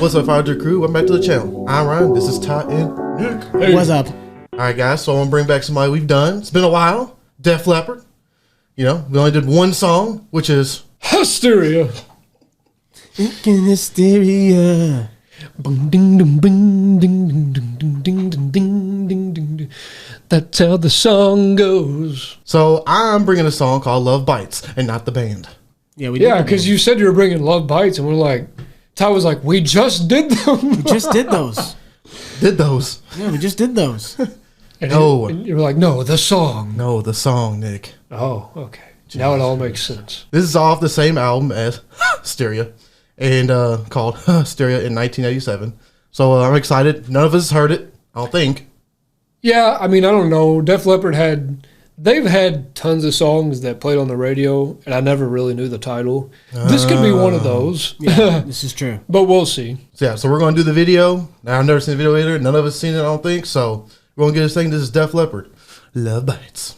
What's up, Fire Crew? Welcome back to the channel. I'm Ryan. This is Ty and Nick. Hey. What's up? All right, guys. So I'm gonna bring back somebody we've done. It's been a while. Def Leppard. You know, we only did one song, which is Hysteria. Hysteria. Ding ding ding ding ding ding ding ding ding ding. That's how the song goes. So I'm bringing a song called "Love Bites" and not the band. Yeah, because you said you were bringing Love Bites, and we're like, Ty was like, we just did them. We just did those. Did those? Yeah, we just did those. And No. you were like, no, the song. No, the song, Nick. Oh, okay. Now it all makes sense. This is off the same album as Hysteria, and called Hysteria in 1987. So I'm excited. None of us heard it, I don't think. Yeah, I mean, I don't know. Def Leppard they've had tons of songs that played on the radio, and I never really knew the title. This could be one of those. Yeah, this is true. But we'll see. So yeah, so we're going to do the video. Now, I've never seen the video either. None of us seen it, I don't think. So we're going to get this thing. This is Def Leppard. Love Bites.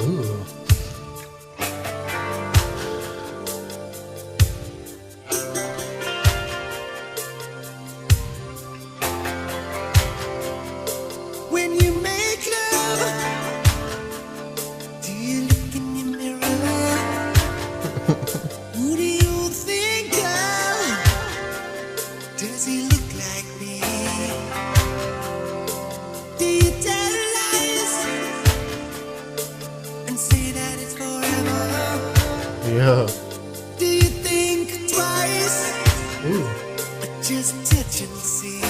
Ooh. When you make love, do you look in your mirror? Who do you think of? Does he look like me? Do you tell lies and say that it's forever? Yeah. Do you think twice? Ooh. Or just touch and see?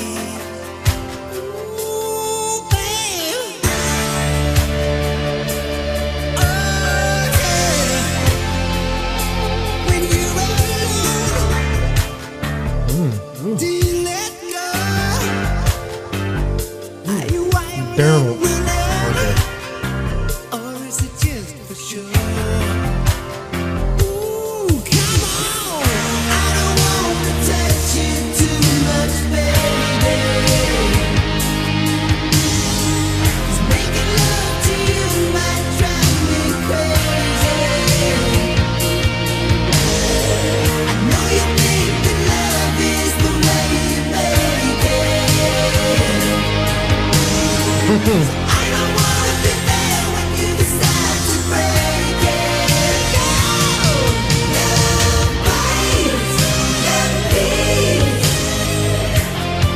Ooh, babe. Oh, yeah. When you're alone, do you let go? Are you wild Damn. and willing? Okay. Or is it just for sure? Ooh, come on. I don't want to touch you too much, baby. 'Cause making love to you might drive me crazy. I know you think that love is the way you make it. I don't wanna be there when you decide to break it. Go, love bites, love beats.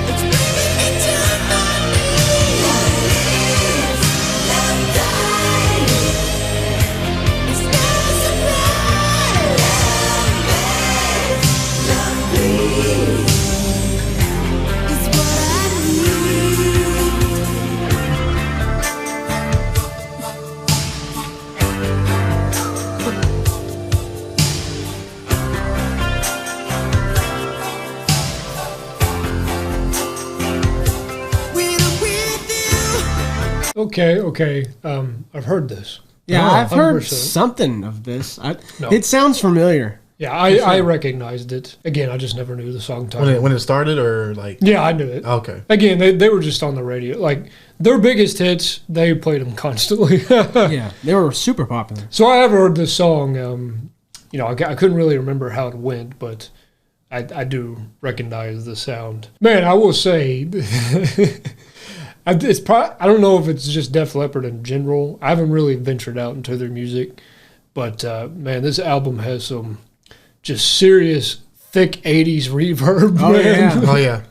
It's bringing me to my knees. Love lives, love dies. It's no surprise. Love lives, love breathes. It's what I need. When I'm with you. Okay. I've heard this. Yeah, Oh, I've heard 100%. something of this. No. It sounds familiar. Yeah, I recognized it. Again, I just never knew the song title. When it started, or like? Yeah, I knew it. Okay. Again, they were just on the radio. Like, their biggest hits, they played them constantly. Yeah, they were super popular. So I have heard this song. I couldn't really remember how it went, but I do recognize the sound. Man, I will say, it's probably, I don't know if it's just Def Leppard in general. I haven't really ventured out into their music, but man, this album has some just serious thick 80s reverb, Oh, man. yeah. Oh yeah.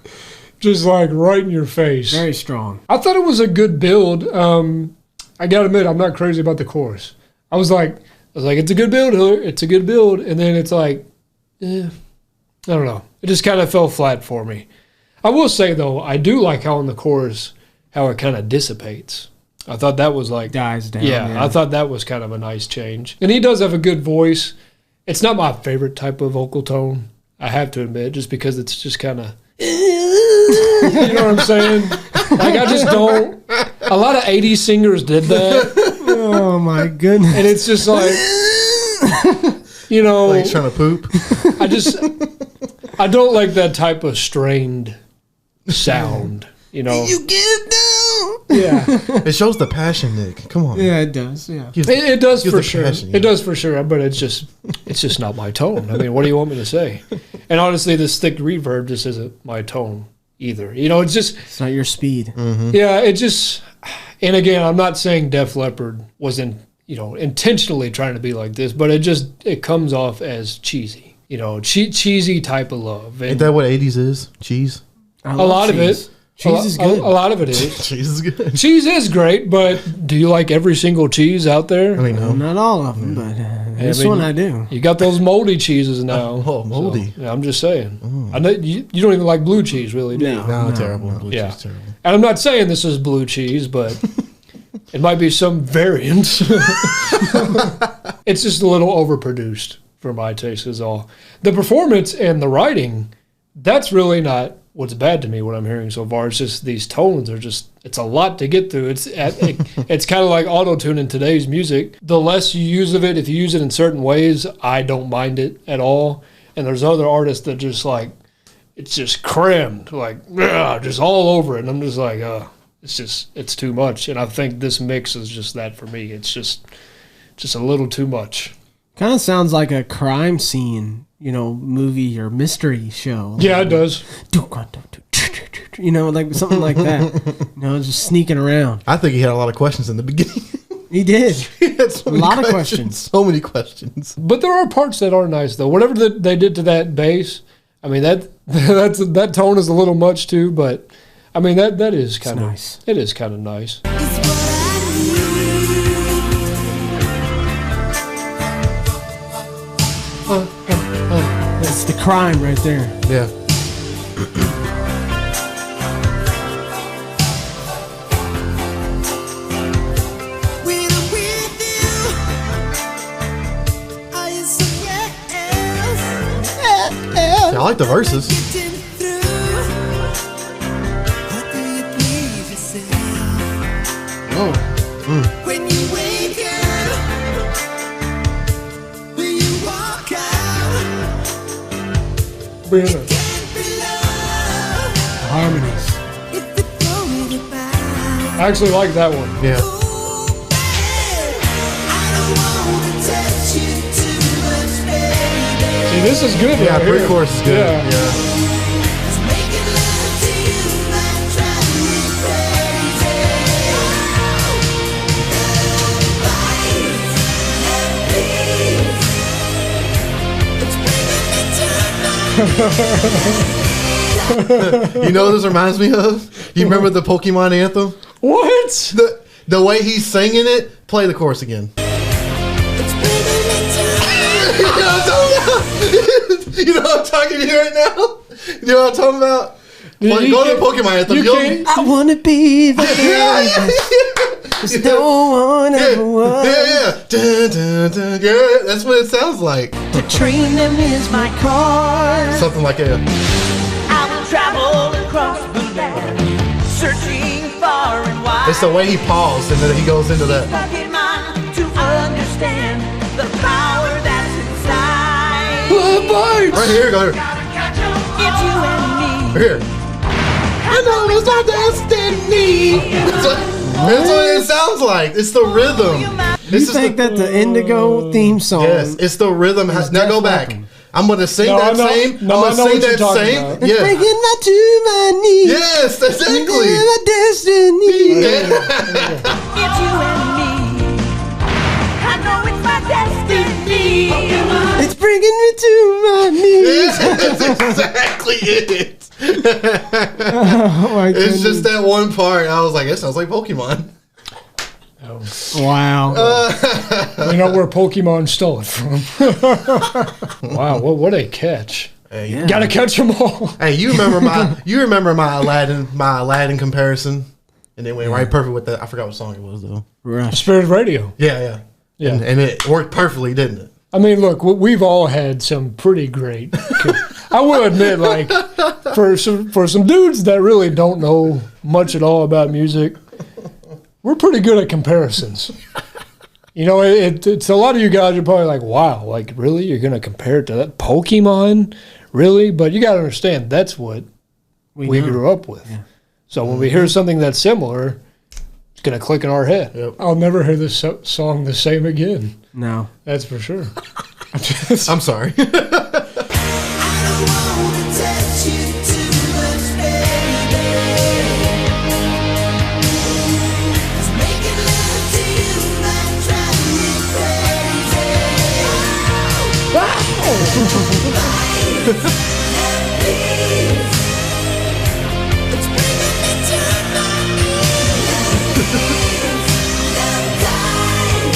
Just like right in your face. Very strong. I thought it was a good build. I gotta admit, I'm not crazy about the chorus. I was like, it's a good build, it's a good build, and then it's like, I don't know. It just kind of fell flat for me. I will say though, I do like how in the chorus, how it kind of dissipates. I thought that was like, Dies down. yeah, I thought that was kind of a nice change. And he does have a good voice. It's not my favorite type of vocal tone, I have to admit, just because it's just kind of, you know what I'm saying? Like, I just don't. A lot of 80s singers did that, Oh my goodness. and it's just like, you know, Like he's trying to poop. I don't like that type of strained sound, you know. You get down Yeah, It shows the passion, Nick. Come on. Yeah, it does. Yeah. it does Gives for the sure. passion, It does for sure. But it's just not my tone. I mean, what do you want me to say? And honestly, this thick reverb just isn't my tone either. You know, it's just It's not your speed. yeah. It just and again, I'm not saying Def Leppard wasn't intentionally trying to be like this, but it comes off as cheesy. Cheesy type of love. Ain't And that what 80s is? Cheese? I a love lot of cheese. it. Cheese is A good. lot of it is. Cheese is good. Cheese is great, but do you like every single cheese out there? I mean, no. Not all of them, but this mean, one I do. You got those moldy cheeses now. Oh, moldy. So, yeah, I'm just saying. I know you don't even like blue cheese, really, do you? No. No, terrible. Blue Yeah. cheese, terrible. And I'm not saying this is blue cheese, but it might be some variant. It's just a little overproduced for my taste is all. The performance and the writing, that's really not what's bad to me, what I'm hearing so far. It's just these tones are just, it's a lot to get through. It's kind of like auto-tune in today's music. The less you use of it, if you use it in certain ways, I don't mind it at all. And there's other artists that just like, it's just crammed, like, just all over it. And I'm just like, it's too much. And I think this mix is just that for me. It's just a little too much. Kind of sounds like a crime scene, movie or mystery show. Yeah, it does. Like something like that. Just sneaking around. I think he had a lot of questions in the beginning. He did. He had so many lot of questions. So many questions. But there are parts that are nice though. Whatever that they did to that bass, I mean that tone is a little much too. But I mean that is kind of nice. It is kind of nice. It's what I need. That's the crime right there. Yeah. When I'm with you, I am so Yeah, I like the verses. getting through. How do you please yourself? Oh, When you wake up, when you walk out, can't be love harmonies. if you're throwing it back. I actually like that one. Yeah. Ooh, babe, I don't wanna touch you too much, baby. See, this is good. Yeah, right here. pre-chorus is good. Yeah. Yeah. Just making love to you might drive me crazy. You know what this reminds me of? You remember the Pokemon anthem? What? The way he's singing it, play the chorus again. You know what I'm talking to you right now? You know what I'm talking about? Well, You go to the can't- Pokemon anthem. you You'll- can't- I want to be the Yeah, yeah, There's no one ever was. yeah. Dun, dun, dun, yeah. That's what it sounds like. To train them is my cause. Something like that. I will travel across the land, searching far and wide. It's the way he paused and then he goes into that. Pokemon to understand the power that's inside. Right here, go here. It's you and me. Right here. I know it's our destiny. That's what it sounds like. It's the rhythm. You This is think the, that the Indigo theme song? yes, it's the rhythm. Now go back. I'm gonna sing No, that I know- same. no, I I'm know gonna sing what you're that talking same. about. It's Yeah. breaking me to my knees. Yes, exactly. My destiny. It's you and me. I know it's my destiny. It's bringing me to my knees. That's exactly it. Oh my It's goodness. just that one part. I was like, it sounds like Pokemon. Wow. We know where Pokemon stole it from. Wow, what a catch! Hey, Yeah. Gotta catch them all. hey, you remember my Aladdin comparison, and it went right perfect with that. I forgot what song it was though. Rush. Spirit Radio. Yeah, yeah, Yeah. and it worked perfectly, didn't it? I mean, look, we've all had some pretty great. I will admit, like for some dudes that really don't know much at all about music, we're pretty good at comparisons. You know, it's a lot of you guys are probably like, wow, like really, you're gonna compare it to that Pokemon, really? But you gotta understand that's what we know. grew up with. So when we hear something that's similar, going to click in our head. Yep. I'll never hear this song the same again. No. That's for sure. I'm sorry. I don't wanna touch you too much, baby. 'Cause making love to you might drive me crazy. Please, it's bringing me to my knees. Love time,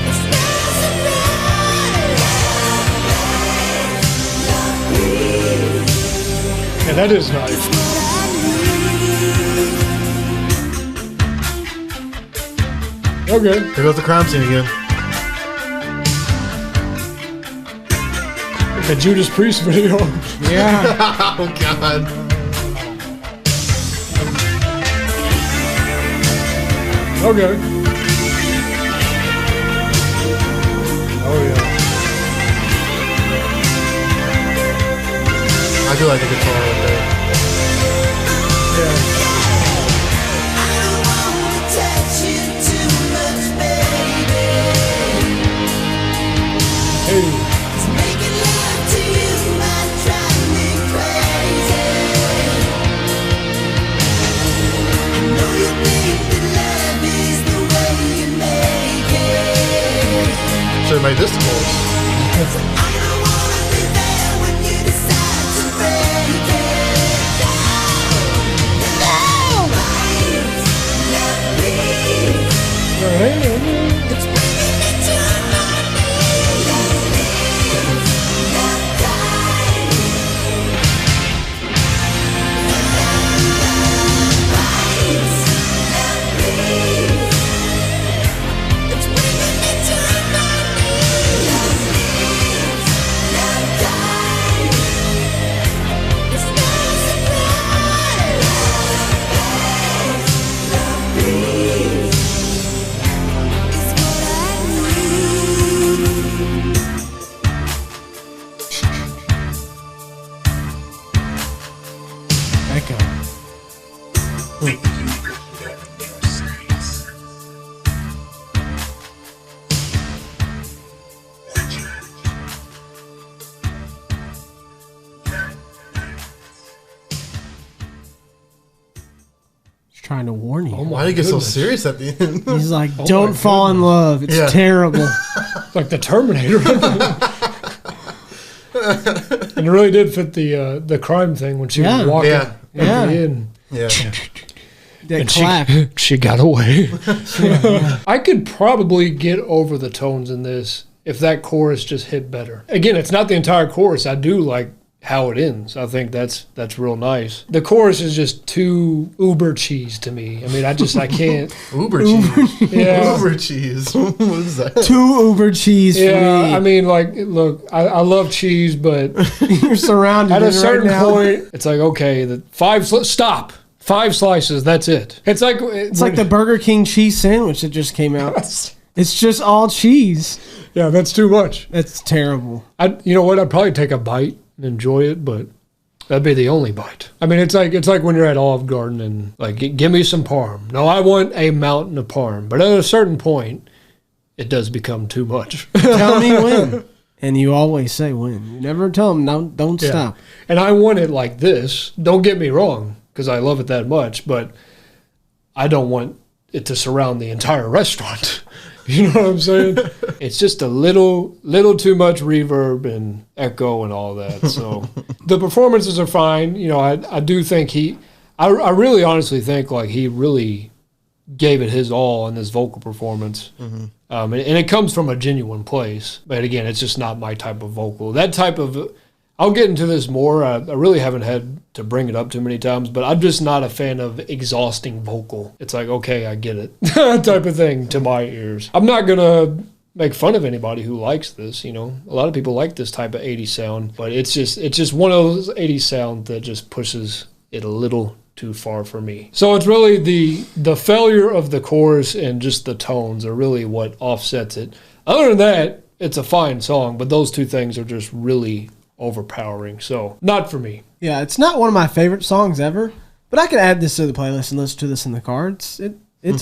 it's not a surprise. Yeah, that is nice. Okay. Here goes the crime scene again. The Judas Priest video. Yeah. Oh God. Okay. Oh, yeah. I do like the guitar right there. Yeah. I don't wanna touch you too much, baby. Hey. 'Cause making love to you might drive me crazy. I know you think that love is the way you make it. Should have made this the chorus. I don't wanna be there when you decide to break it. No, please, love, please. It's bringing me to my knees. Love time. Please, love, please. It's bringing me to my knees. Love time. It's not a surprise. Love, please. It's what I need. Echo. He's trying to warn you. Why did he get so serious at the end? He's like, Oh don't my fall in love. It's Yeah. terrible. Like the Terminator. And it really did fit the crime thing when she Yeah. was walking Yeah. at Yeah. the end. Yeah. That And clap. she got away. I could probably get over the tones in this if that chorus just hit better. Again, it's not the entire chorus. I do like how it ends. I think that's real nice. The chorus is just too uber cheese to me. I mean, I can't. Uber cheese. Yeah. Uber cheese. What is that? Too uber cheese for Yeah, me. I mean, like, look, I love cheese, but You're surrounded at in a it certain right now. point, it's like, okay, stop. 5 slices, that's it. It's like It's like the Burger King cheese sandwich that just came out. It's just all cheese. yeah, that's too much. That's terrible. You know what? I'd probably take a bite and enjoy it, but that'd be the only bite. I mean, it's like when you're at Olive Garden and like, give me some parm. No, I want a mountain of parm. But at a certain point, it does become too much. Tell me when. And you always say when. You never tell them, no, don't Yeah. stop. And I want it like this. Don't get me wrong, because I love it that much, but I don't want it to surround the entire restaurant. You know what I'm saying? It's just a little too much reverb and echo and all that. So the performances are fine. You know, I do think I really honestly think like he really gave it his all in this vocal performance. And it comes from a genuine place. But again, it's just not my type of vocal. That type of, I'll get into this more. I really haven't had to bring it up too many times, but I'm just not a fan of exhausting vocal. It's like, okay, I get it type of thing to my ears. I'm not going to make fun of anybody who likes this. You know, a lot of people like this type of 80s sound, but it's just one of those 80s sound that just pushes it a little too far for me. So it's really the failure of the chorus and just the tones are really what offsets it. Other than that, it's a fine song, but those two things are just really overpowering. So not for me. Yeah, it's not one of my favorite songs ever, But I could add this to the playlist and listen to this in the car. It's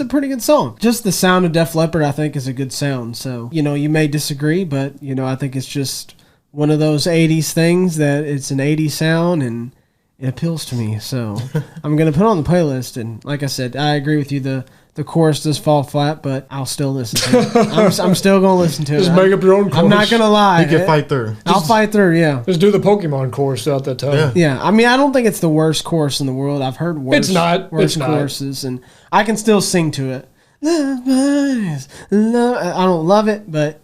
a pretty good song. Just the sound of Def Leppard, I think, is a good sound. So, you may disagree, but, I think it's just one of those 80s things that it's an 80s sound and it appeals to me. So I'm going to put it on the playlist. And like I said, I agree with you. The chorus does fall flat, but I'll still listen to it. I'm still going to listen to it. Just make up your own chorus. I'm not going to lie. You can fight through. I'll fight through, yeah. Just do the Pokemon chorus throughout that time. Yeah. Yeah, I mean, I don't think it's the worst chorus in the world. I've heard worse, It's not. worse It's not. choruses, and I can still sing to it. I don't love it, but,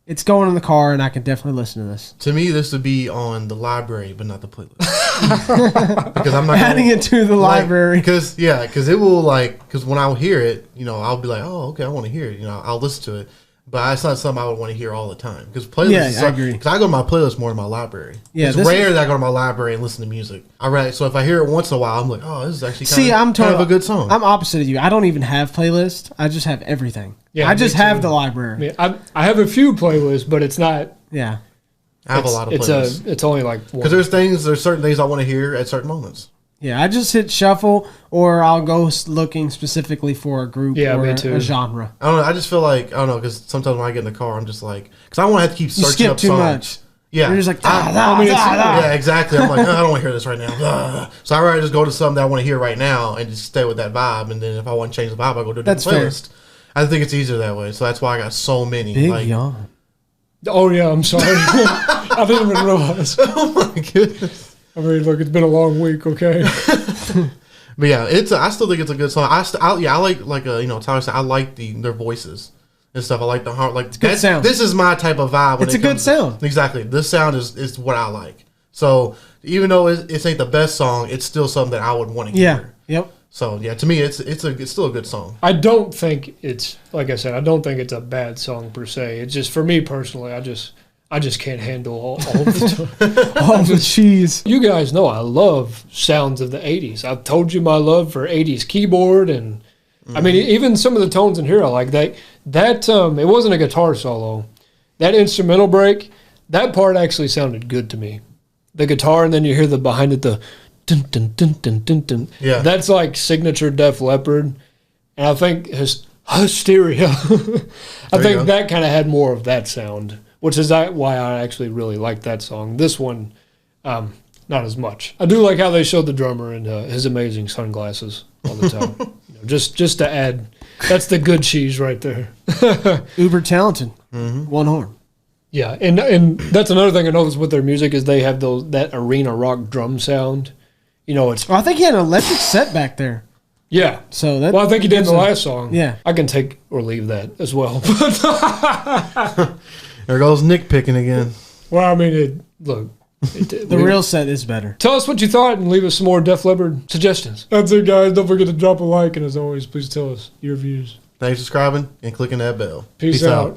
it's going in the car, and I can definitely listen to this. To me, this would be on the library, but not the playlist. Because I'm not Adding it to the library. Because it will because when I hear it, I'll be like, oh, okay, I want to hear it. I'll listen to it. But it's not something I would want to hear all the time. Because playlists, I agree. Because I go to my playlist more than my library. Yeah, it's rare that I go to my library and listen to music. So if I hear it once in a while, I'm like, oh, this is actually kind of a good song. I'm opposite of you. I don't even have playlists. I just have everything. Yeah, I just have too. the library. I have a few playlists, but it's not. Yeah. I have a lot of playlists. It's only like one. Because there's certain things I want to hear at certain moments. Yeah, I just hit shuffle, or I'll go looking specifically for a group or me too. a genre. I don't know. I just feel like, I don't know, because sometimes when I get in the car, I'm just like, because I don't want to have to keep You searching skip up too songs. much. Yeah. You're just like, yeah, exactly. I'm like, I don't want to hear this right now. So I'd rather just go to something that I want to hear right now and just stay with that vibe. And then if I want to change the vibe, I go to a different playlist. I think it's easier that way. So that's why I got so many. Big yawn. Oh, yeah, I'm sorry. I didn't even realize. Oh, my goodness. I mean, look, it's been a long week, okay? But yeah, I still think it's a good song. I like Tyler said, I like their voices and stuff. I like the heart, like good sound. This is my type of vibe. It's a good sound. Exactly, this sound is what I like. So even though it ain't the best song, it's still something that I would want to hear. Yep. So yeah, to me, it's still a good song. I don't think it's, like I said, I don't think it's a bad song per se. It's just, for me personally, I just can't handle all the All the cheese. You guys know I love sounds of the 80s. I've told you my love for 80s keyboard, and I mean, even some of the tones in here I like. That it wasn't a guitar solo. That instrumental break, that part actually sounded good to me. The guitar, and then you hear the behind it, the dun dun dun dun dun dun. Yeah. That's like signature Def Leppard. And I think Hysteria. I think that kind of had more of that sound, which is why I actually really like that song. This one, not as much. I do like how they showed the drummer in his amazing sunglasses all the time. Just to add, that's the good cheese right there. Uber talented. One horn. Yeah, and that's another thing I noticed with their music is they have that arena rock drum sound. It's. Well, I think he had an electric set back there. Yeah. So that. Well, I think he did in the last song. Yeah. I can take or leave that as well. There goes Nick picking again. Well, I mean, the real set is better. Tell us what you thought and leave us some more Def Leppard suggestions. That's it, guys. Don't forget to drop a like, and as always, please tell us your views. Thanks for subscribing and clicking that bell. Peace out.